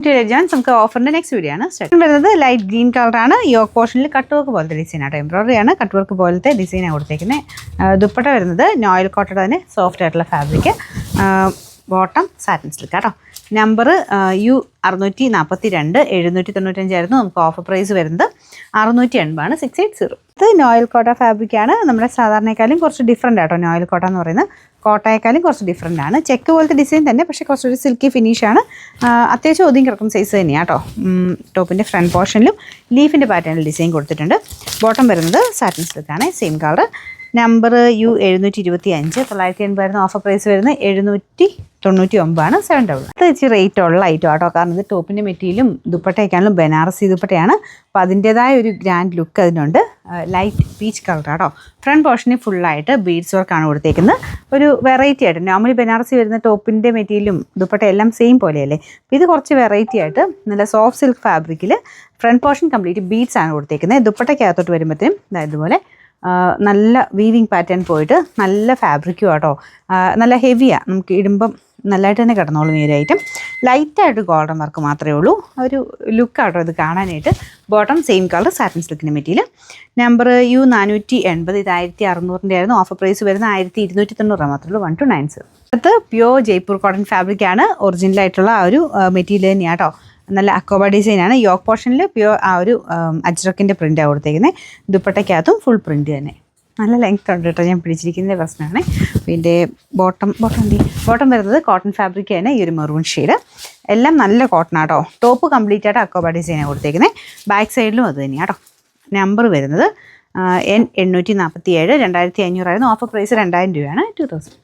നമുക്ക് ഓഫറിന്റെ next video ആണ് start വരുന്നത്. ലൈറ്റ് ഗ്രീൻ കളറാണ്. യോക്ക് പോർഷനിൽ കട്ട് വർക്ക് പോലത്തെ ഡിസൈൻ ആട്ടോ. എംബ്രോയിഡറി ആണ്, കട്ട് വർക്ക് പോലത്തെ ഡിസൈനാണ് കൊടുത്തേക്കുന്നത്. ദുപ്പട്ട വരുന്നത് നോയിൽ കോട്ടയുടെ തന്നെ സോഫ്റ്റ് ആയിട്ടുള്ള ഫാബ്രിക്. ബോട്ടം സാറ്റിൻ സിൽക്ക് കേട്ടോ. നമ്പർ U642 795 ആയിരുന്നു. നമുക്ക് ഓഫർ പ്രൈസ് വരുന്നത് 680 680. ഇത് നോയിൽ കോട്ട ഫാബ്രിക് ആണ്. നമ്മുടെ സാധാരണക്കാളും കുറച്ച് ഡിഫറെൻ്റ് ആട്ടോ. നോയിൽ കോട്ട എന്ന് പറയുന്നത് കോട്ടയേക്കാളും കുറച്ച് ഡിഫറെൻ്റ് ആണ്. ചെക്ക് പോലത്തെ ഡിസൈൻ തന്നെ, പക്ഷേ കുറച്ചൊരു സിൽക്കി ഫിനിഷാണ്. അത്യാവശ്യം ഒതുങ്ങി കിടക്കുന്ന സൈസ് തന്നെയാണ് കേട്ടോ. ടോപ്പിൻ്റെ ഫ്രണ്ട് പോർഷനിലും ലീഫിൻ്റെ പാറ്റേണിൽ ഡിസൈൻ കൊടുത്തിട്ടുണ്ട്. ബോട്ടം വരുന്നത് സാറ്റിൻ സിൽക്കാണ്, സെയിം കളർ. നമ്പർ U725 980 ആയിരുന്നു. ഓഫർ പ്രൈസ് വരുന്നത് 799 700. അത് ഇച്ചിരി റേറ്റ് ഉള്ള ഐറ്റം ആട്ടോ. കാരണം ഇത് ടോപ്പിൻ്റെ മെറ്റീരിയലും ദുപ്പട്ടയൊക്കെയാണെങ്കിലും ബനാറസി ദുപ്പട്ടയാണ്. അപ്പോൾ അതിൻ്റേതായ ഒരു ഗ്രാൻഡ് ലുക്ക് അതിനുണ്ട്. ലൈറ്റ് പീച്ച് കളർ ആട്ടോ. ഫ്രണ്ട് പോർഷനിൽ ഫുള്ളായിട്ട് ബീഡ്സ് വർക്കാണ് കൊടുത്തേക്കുന്നത്. ഒരു വെറൈറ്റി ആയിട്ട് നോർമലി ബനാറസി വരുന്ന ടോപ്പിൻ്റെ മെറ്റീരിയലും ദുപ്പട്ട എല്ലാം സെയിം പോലെയല്ലേ. അപ്പോൾ ഇത് കുറച്ച് വെറൈറ്റി ആയിട്ട് നല്ല സോഫ്റ്റ് സിൽക്ക് ഫാബ്രിക്കിൽ ഫ്രണ്ട് പോർഷൻ കംപ്ലീറ്റ് ബീഡ്സ് ആണ് കൊടുത്തേക്കുന്നത്. ദുപ്പട്ടയ്ക്കകത്തോട്ട് വരുമ്പോഴത്തേനും ഇതുപോലെ നല്ല വീവിങ് പാറ്റേൺ പോയിട്ട് നല്ല ഫാബ്രിക്കും ആട്ടോ. നല്ല ഹെവിയാണ്, നമുക്ക് ഇടുമ്പം നല്ലതായിട്ട് തന്നെ കിടന്നോളും ഈ ഒരു ഐറ്റം. ലൈറ്റായിട്ട് ഗോൾഡൻ വർക്ക് മാത്രമേ ഉള്ളൂ. ഒരു ലുക്കാട്ടോ ഇത് കാണാനായിട്ട്. ബോട്ടം സെയിം കളർ സാറ്റിൻ സിൽക്കിൻ്റെ മെറ്റീരിയൽ. നമ്പർ U480 ഇത് 1600 ആയിരുന്നു. ഓഫർ പ്രൈസ് വരുന്ന 1290 മാത്രമേ ഉള്ളൂ. 1290. അടുത്ത് പ്യോർ ജയ്പൂർ കോട്ടൺ ഫാബ്രിക് ആണ്. ഒറിജിനലായിട്ടുള്ള ആ ഒരു മെറ്റീരിയൽ തന്നെയാണ് കേട്ടോ. നല്ല അക്കോബ ഡിസൈനാണ്. യോക്ക് പോർഷനിൽ പ്യോർ ആ ഒരു അജ്രക്കിൻ്റെ പ്രിൻ്റാണ് കൊടുത്തേക്കുന്നത്. ദുപ്പട്ടയ്ക്കകത്തും ഫുൾ പ്രിൻറ്റ് തന്നെ. നല്ല ലെങ്ത് ഉണ്ട് കേട്ടോ. ഞാൻ പിടിച്ചിരിക്കുന്നതിൻ്റെ പ്രശ്നമാണ്. പിന്നെ ബോട്ടം വരുന്നത് കോട്ടൺ ഫാബ്രിക് തന്നെ, ഈ ഒരു മെറൂൺ ഷെയ്ഡ്. എല്ലാം നല്ല കോട്ടൺ ആട്ടോ. ടോപ്പ് കംപ്ലീറ്റ് ആയിട്ട് അക്കോബ ഡിസൈനാണ് കൊടുത്തേക്കുന്നത്. ബാക്ക് സൈഡിലും അത് തന്നെയാണ് കേട്ടോ. നമ്പർ വരുന്നത് N847 2500 ആയിരുന്നു. ഓഫർ പ്രൈസ് 2000 രൂപയാണ്. 2000.